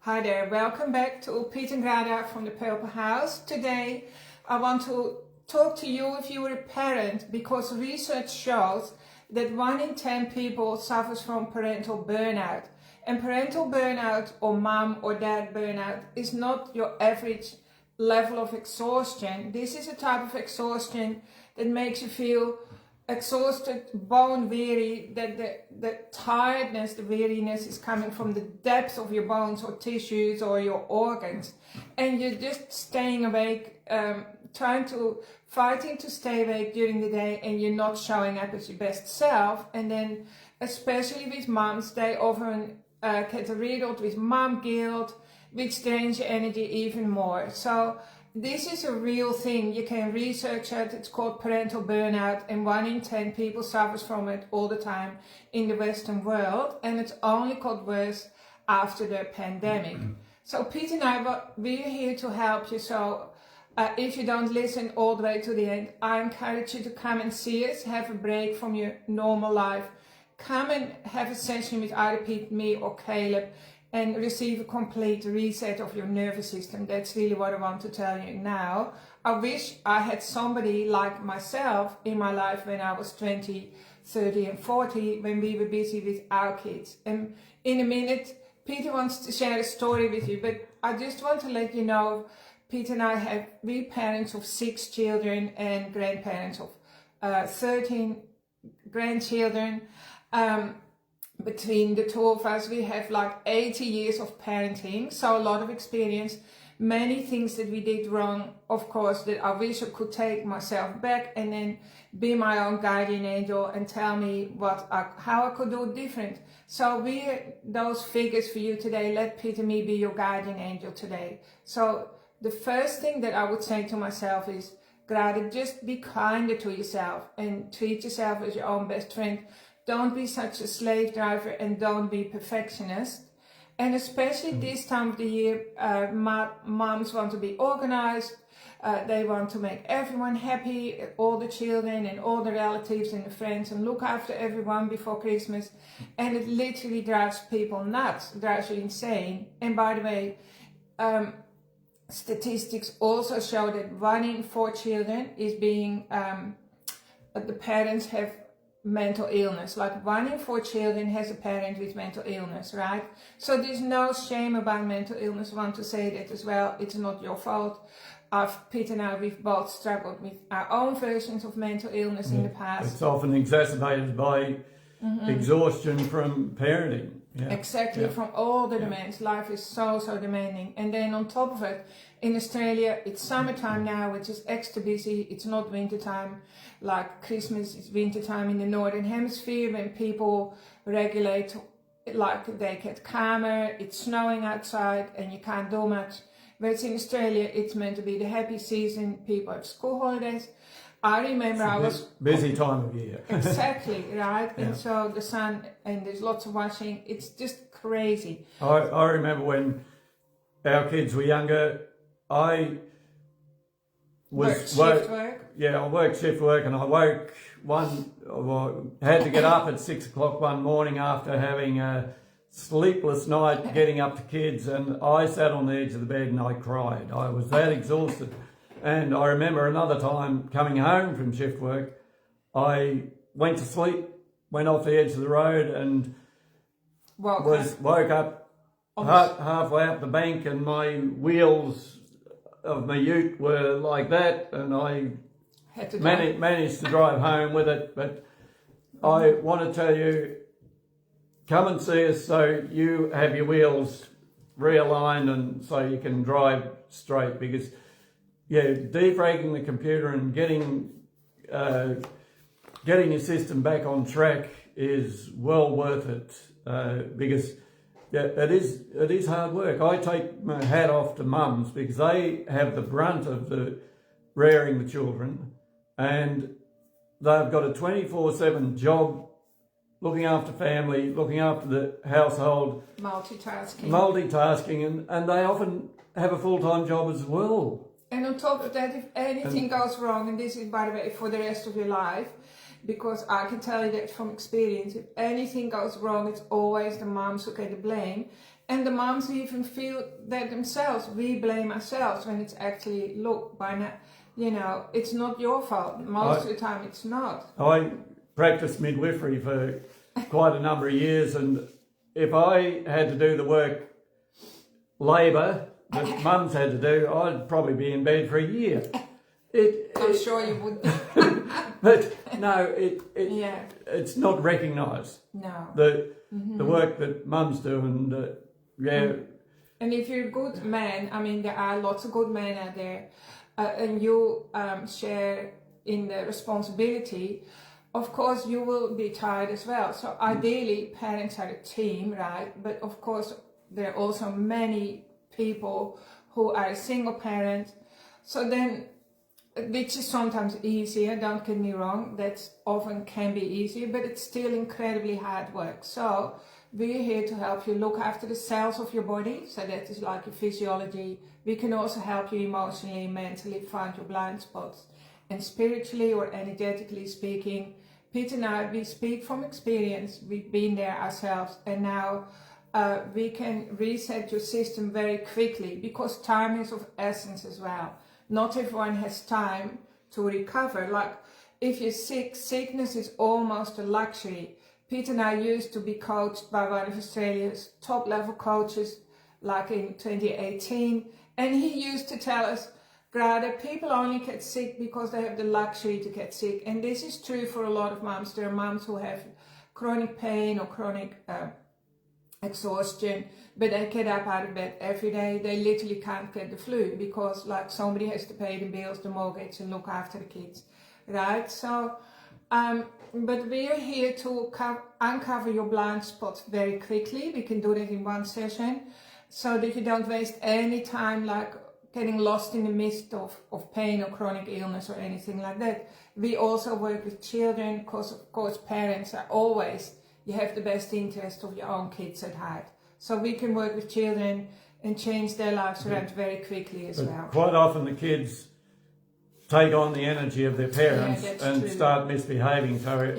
Hi there, welcome back to Piet and Grada from the Purple House. Today I want to talk to you if you are a parent, because research shows that 1 in 10 people suffers from parental burnout. And parental burnout, or mom or dad burnout, is not your average level of exhaustion. This is a type of exhaustion that makes you feel exhausted, bone weary, that the tiredness, the weariness is coming from the depth of your bones or tissues or your organs, and you're just staying awake, fighting to stay awake during the day, and you're not showing up as your best self. And then especially with moms, they often get riddled with mom guilt, which drains your energy even more. So this is a real thing. You can research it. It's called parental burnout, and 1 in 10 people suffers from it all the time in the Western world, and it's only got worse after the pandemic. So Pete and I, we're here to help you. So if you don't listen all the way to the end, I encourage you to come and see us, have a break from your normal life. Come and have a session with either Pete, me, or Caleb, and receive a complete reset of your nervous system. That's really what I want to tell you now. I wish I had somebody like myself in my life when I was 20, 30 and 40, when we were busy with our kids. And in a minute, Peter wants to share a story with you, but I just want to let you know, Peter and I we're parents of 6 children and grandparents of 13 grandchildren. Between the two of us, we have like 80 years of parenting, so a lot of experience, many things that we did wrong, of course, that I wish I could take myself back and then be my own guardian angel and tell me how I could do it different. So we're those figures for you today. Let Peter and me be your guardian angel today. So the first thing that I would say to myself is, Grada, just be kinder to yourself and treat yourself as your own best friend. Don't be such a slave driver, and don't be perfectionist. And especially this time of the year, moms want to be organized. They want to make everyone happy, all the children and all the relatives and the friends, and look after everyone before Christmas. And it literally drives people nuts, drives you insane. And by the way, statistics also show that 1 in 4 children is being, the parents have mental illness. Like 1 in 4 children has a parent with mental illness, right? So there's no shame about mental illness. I want to say that as well. It's not your fault. Pete and I, we've both struggled with our own versions of mental illness in the past. It's often exacerbated by exhaustion from parenting. Yeah. Exactly, from all the demands. Life is so demanding. And then on top of it, in Australia, it's summertime now, which is extra busy. It's not wintertime. Like Christmas is wintertime in the Northern Hemisphere, when people regulate, like they get calmer, it's snowing outside and you can't do much. Whereas in Australia, it's meant to be the happy season. People have school holidays. I remember I was... busy time of year. Exactly, right? Yeah. And so the sun, and there's lots of washing. It's just crazy. I remember when our kids were younger, I worked shift work. Yeah, I worked shift work, and I had to get up at 6 o'clock one morning after having a sleepless night getting up to kids, and I sat on the edge of the bed and I cried. I was that exhausted. And I remember another time coming home from shift work, I went to sleep, went off the edge of the road, and woke up halfway up the bank, and my wheels of my ute were like that, and I managed to drive home with it. But I want to tell you, come and see us so you have your wheels realigned and so you can drive straight, because defragging the computer and getting your system back on track is well worth it, because it is hard work. I take my hat off to mums, because they have the brunt of the rearing the children, and they've got a 24/7 job, looking after family, looking after the household, multitasking, and they often have a full-time job as well. And on top of that, if anything goes wrong, and this is, by the way, for the rest of your life, because I can tell you that from experience, if anything goes wrong, it's always the moms who get the blame. And the moms even feel that themselves. We blame ourselves when it's actually, look, by now, you know, it's not your fault. Most of the time it's not. I practiced midwifery for quite a number of years, and if I had to do the work, labour, that mums had to do, I'd probably be in bed for a year. I'm sure you would be. But no, Yeah. it's not recognised. No. The work that mums do, and yeah. And if you're a good man, I mean, there are lots of good men out there, and you share in the responsibility, of course you will be tired as well. So ideally, parents are a team, right? But of course, there are also many people who are a single parent. So then, which is sometimes easier, don't get me wrong, that often can be easier, but it's still incredibly hard work. So we're here to help you look after the cells of your body, so that is like your physiology. We can also help you emotionally, mentally find your blind spots. And spiritually or energetically speaking, Peter and I, we speak from experience, we've been there ourselves, and now we can reset your system very quickly, because time is of essence as well. Not everyone has time to recover. Like if you're sick, sickness is almost a luxury. Peter and I used to be coached by one of Australia's top level coaches, like in 2018. And he used to tell us, Grada, people only get sick because they have the luxury to get sick. And this is true for a lot of moms. There are moms who have chronic pain or chronic exhaustion, but they get up out of bed every day. They literally can't get the flu because like somebody has to pay the bills, the mortgage, and look after the kids, right? So but we are here to uncover your blind spots very quickly. We can do that in one session, so that you don't waste any time like getting lost in the midst of pain or chronic illness or anything like that. We also work with children, because of course parents are always, you have the best interest of your own kids at heart. So we can work with children and change their lives around very quickly as well. Quite often the kids take on the energy of their parents and start misbehaving. So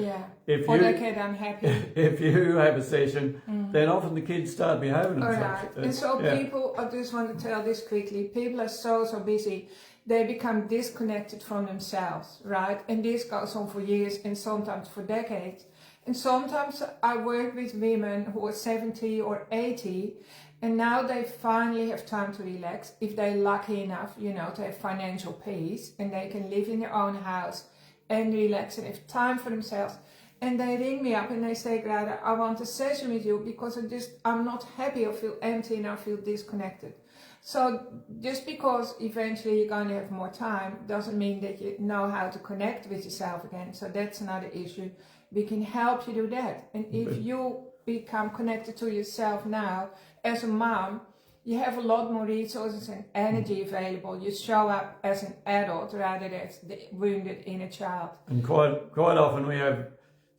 if or you, they get unhappy. if you have a session, then often the kids start behaving themselves. Right. And so people, I just want to tell this quickly, people are so busy, they become disconnected from themselves, right? And this goes on for years and sometimes for decades. And sometimes I work with women who are 70 or 80, and now they finally have time to relax, if they're lucky enough, you know, to have financial peace, and they can live in their own house and relax and have time for themselves. And they ring me up and they say, Grada, I want a session with you because I'm not happy, I feel empty and I feel disconnected. So just because eventually you're going to have more time doesn't mean that you know how to connect with yourself again. So that's another issue. We can help you do that. And if you become connected to yourself now, as a mom, you have a lot more resources and energy available. You show up as an adult rather than as the wounded inner child. And quite often we have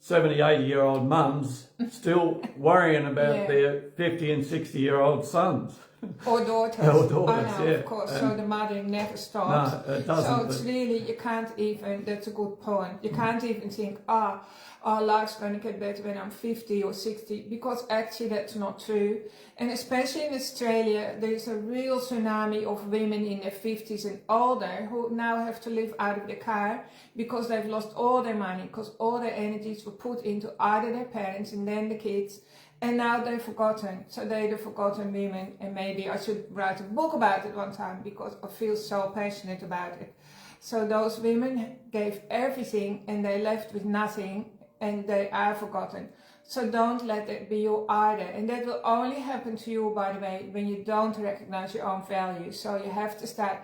70, 80-year-old mums still worrying about their 50 and 60-year-old sons. Or daughters. Or daughters, I know, of course. So the mothering never stops. No, it doesn't. So it's really, you can't even, that's a good point. You can't even think, our life's going to get better when I'm 50 or 60, because actually that's not true. And especially in Australia, there's a real tsunami of women in their 50s and older who now have to live out of their car because they've lost all their money, because all their energies were put into either their parents and then the kids. And now they're forgotten. So they're the forgotten women. And maybe I should write a book about it one time because I feel so passionate about it. So those women gave everything and they left with nothing and they are forgotten. So don't let that be you either. And that will only happen to you, by the way, when you don't recognize your own value. So you have to start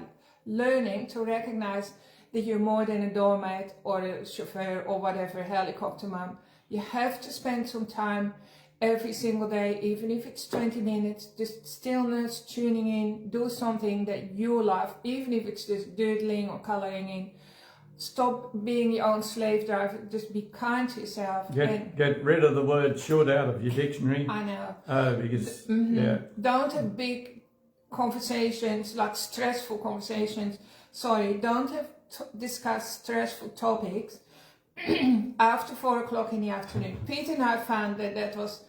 learning to recognize that you're more than a doormat or a chauffeur or whatever, helicopter mom. You have to spend some time every single day, even if it's 20 minutes, just stillness, tuning in, do something that you love, even if it's just doodling or coloring in. Stop being your own slave driver, just be kind to yourself. Get rid of the word should out of your dictionary. I know. Because, Don't have big conversations, like stressful conversations. Sorry, don't have discuss stressful topics after 4 o'clock in the afternoon. Peter and I found that was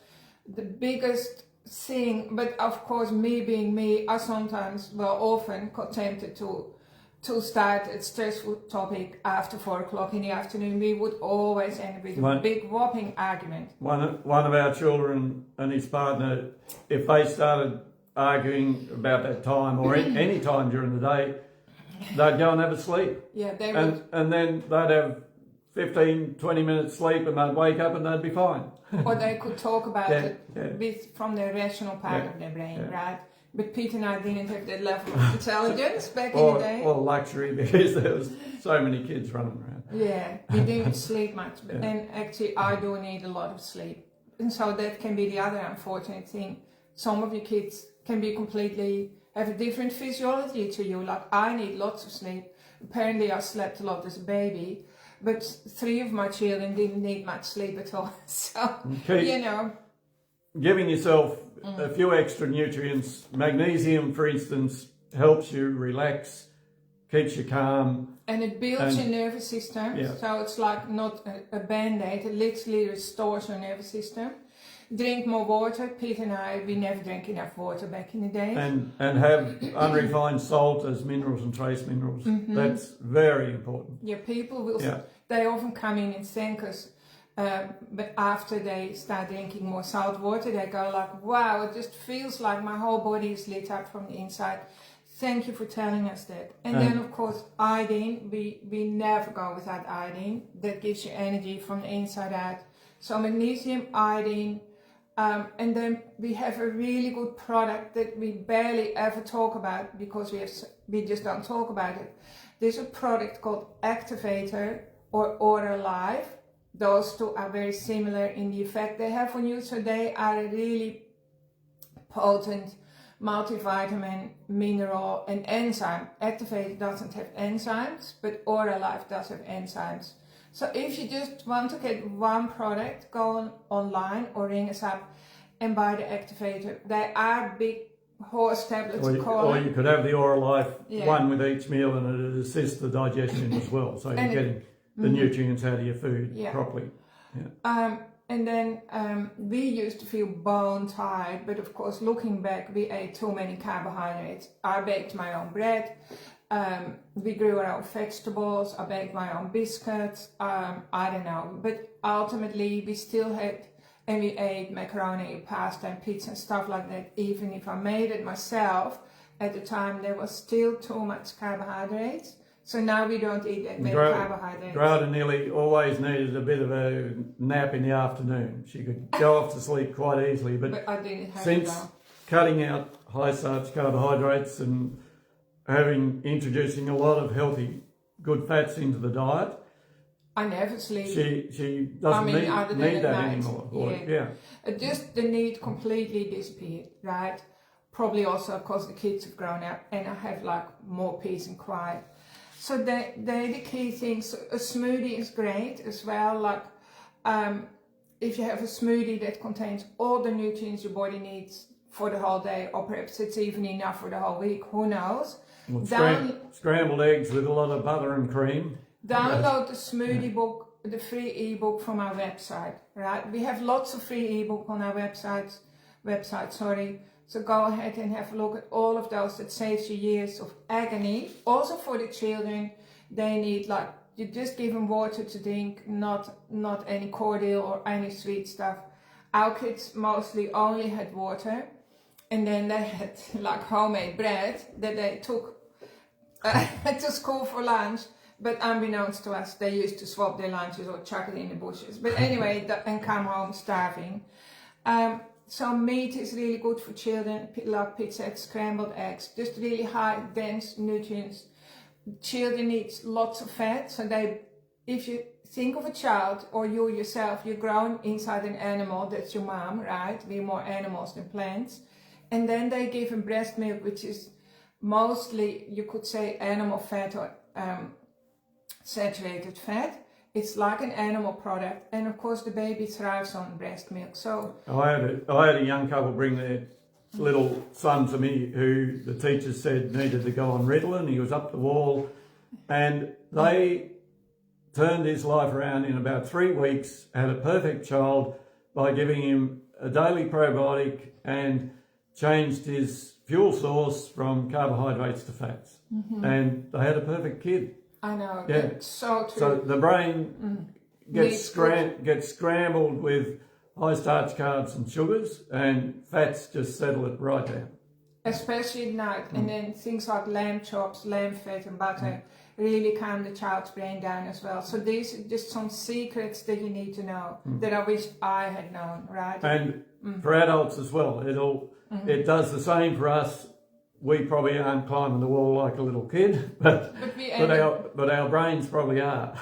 the biggest thing, but of course, me being me, I sometimes, well, often got tempted to start a stressful topic after 4 o'clock in the afternoon. We would always end with a big whopping argument. One of our children and his partner, if they started arguing about that time or any time during the day, they'd go and have a sleep. Yeah, they would. And then they'd have 15, 20 minutes sleep and they'd wake up and they'd be fine. Or they could talk about it from the rational part of their brain, right? But Pete and I didn't have that level of intelligence back in the day. Or luxury, because there was so many kids running around. Yeah, we didn't sleep much. And actually, I do need a lot of sleep. And so that can be the other unfortunate thing. Some of your kids can be have a different physiology to you. Like, I need lots of sleep. Apparently, I slept a lot as a baby. But 3 of my children didn't need much sleep at all. So, you know. Giving yourself a few extra nutrients. Magnesium, for instance, helps you relax, keeps you calm. And it builds your nervous system. Yeah. So it's like not a band-aid. It literally restores your nervous system. Drink more water. Pete and I, we never drank enough water back in the day. And have unrefined salt as minerals and trace minerals. That's very important. Yeah, people will, they often come in and thank us. But after they start drinking more salt water, they go like, wow, it just feels like my whole body is lit up from the inside. Thank you for telling us that. And then, of course, iodine. We never go without iodine. That gives you energy from the inside out. So magnesium, iodine. And then we have a really good product that we barely ever talk about because we just don't talk about it. There's a product called Activator or Aura Life. Those two are very similar in the effect they have on you. So they are a really potent multivitamin, mineral and enzyme. Activator doesn't have enzymes, but Aura Life does have enzymes. So if you just want to get one product, go online or ring us up and buy the Activator. They are big horse tablets. Or you could have the Aura Life, one with each meal, and it assists the digestion as well. So you're getting the nutrients out of your food properly. Yeah. And then we used to feel bone tired, but of course, looking back, we ate too many carbohydrates. I baked my own bread. We grew our own vegetables. I baked my own biscuits. I don't know, but ultimately, we still had, and we ate macaroni, pasta, and pizza and stuff like that. Even if I made it myself, at the time there was still too much carbohydrates. So now we don't eat that many carbohydrates. Grada nearly always needed a bit of a nap in the afternoon. She could go off to sleep quite easily, but I didn't have since cutting out high starch carbohydrates and introducing a lot of healthy, good fats into the diet, I never sleep. She doesn't need that anymore. Just the need completely disappeared, right? Probably also because the kids have grown up and I have like more peace and quiet. So they're the key things. A smoothie is great as well. Like if you have a smoothie that contains all the nutrients your body needs for the whole day, or perhaps it's even enough for the whole week, who knows? Well, scrambled eggs with a lot of butter and cream. Download the smoothie book, the free ebook from our website, right? We have lots of free ebook on our website. So go ahead and have a look at all of those. That saves you years of agony. Also for the children, they need, like, you just give them water to drink, not any cordial or any sweet stuff. Our kids mostly only had water, and then they had like homemade bread that they took to school for lunch. But unbeknownst to us, they used to swap their lunches or chuck it in the bushes. But anyway, and come home starving. So meat is really good for children, like pizza, scrambled eggs, just really high, dense nutrients. Children need lots of fat, so if you think of a child or you yourself, you're grown inside an animal, that's your mom, right? We're more animals than plants. And then they give them breast milk, which is mostly, you could say, animal fat or saturated fat. It's like an animal product, and of course the baby thrives on breast milk. So I had a young couple bring their little son to me who the teacher said needed to go on Ritalin. He was up the wall, and they turned his life around in about 3 weeks, had a perfect child by giving him a daily probiotic and changed his fuel source from carbohydrates to fats. And they had a perfect kid. I know, Yeah. it's so true. So the brain gets scrambled with high starch, carbs and sugars, and fats just settle it right down. Especially at night, and then things like lamb chops, lamb fat and butter really calm the child's brain down as well. So these are just some secrets that you need to know that I wish I had known, right? And for adults as well, it does the same for us. We probably aren't climbing the wall like a little kid, but our brains probably are.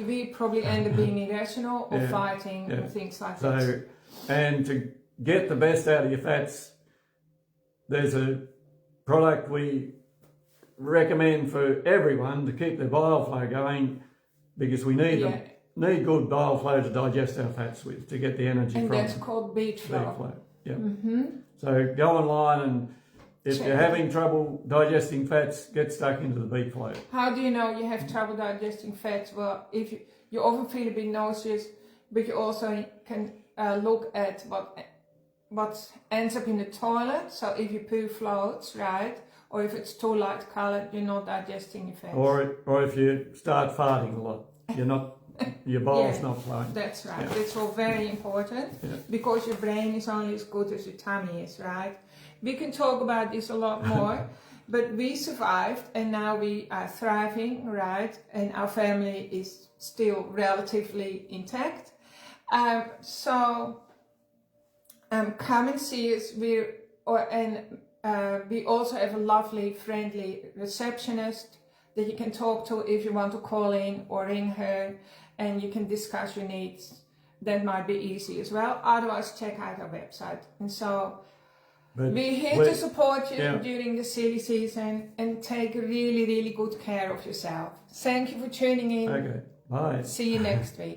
we probably end up being irrational or fighting and things like that. So, and to get the best out of your fats, there's a product we recommend for everyone to keep their bile flow going, because we need need good bile flow to digest our fats with, to get the energy from. And that's called beet flow. Yeah. So go online, and if you're having trouble digesting fats, get stuck into the beet flow. How do you know you have trouble digesting fats? Well, if you often feel a bit nauseous, but you also can look at what ends up in the toilet. So if your poo floats, right, or if it's too light coloured, you're not digesting your fats. Or if you start farting a lot, you're not. Your bowel's not flowing. That's right. That's all very important because your brain is only as good as your tummy is, right? We can talk about this a lot more, but we survived and now we are thriving, right? And our family is still relatively intact. So come and see us. We also have a lovely, friendly receptionist that you can talk to if you want to call in or ring her, and you can discuss your needs. That might be easy as well. Otherwise, check out our website. And so we're here to support you during the silly season, and take really, really good care of yourself. Thank you for tuning in. Okay, bye. See you next week.